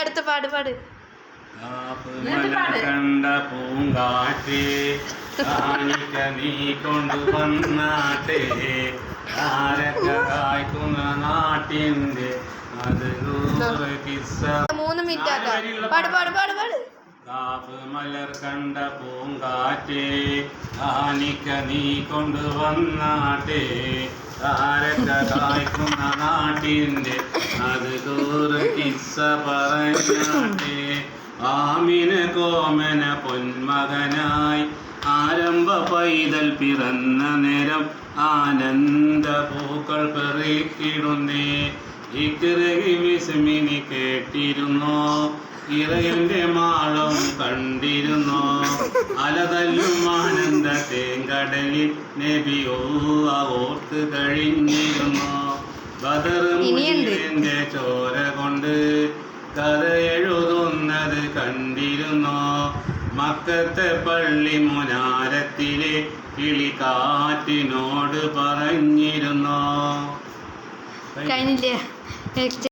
അടുത്ത പാട് പാട്. കണ്ട പൂങ്കാറ്റേ കാണിക്ക നീ കൊണ്ടുവന്നാട്ടെ കായ്ക്കുന്ന നാട്ടിന്റെ അത് 3 മിനിറ്റ് ആക്കാം. പാട് പാട് പാട് പാട്. കാപ്പ് മലർ കണ്ട പൂങ്കാറ്റേ കാണിക്ക നീ കൊണ്ടുവന്നാട്ടെ കായ്ക്കുന്ന നാട്ടിന്റെ അത് കിസ്സ പറഞ്ഞാട്ടെ. ആമിന കോമന പൊന്മകനായി ആരംഭ പൈതൽ പിറന്ന നേരം ആനന്ദ പൂക്കൾ പെറുക്കിടുന്നേ. ഇക്കിറകി വിസ്മിനി കേട്ടിരുന്നോ ഇറയന്റെ മാളം കണ്ടിരുന്നോ അലതല്ലും ആനന്ദ തേങ്കടലിൽ നബിയോ ഓർത്ത് കഴിഞ്ഞിരുന്നോ. ബദറിന്റെ ചോര കൊണ്ട് കഥ എഴുതുന്നത് കണ്ടിരുന്നോ. മക്കത്തെ പള്ളി മുനാരത്തിലെ കിളിക്കാറ്റിനോട് പറഞ്ഞിരുന്നോ. കഴിഞ്ഞില്ലേ?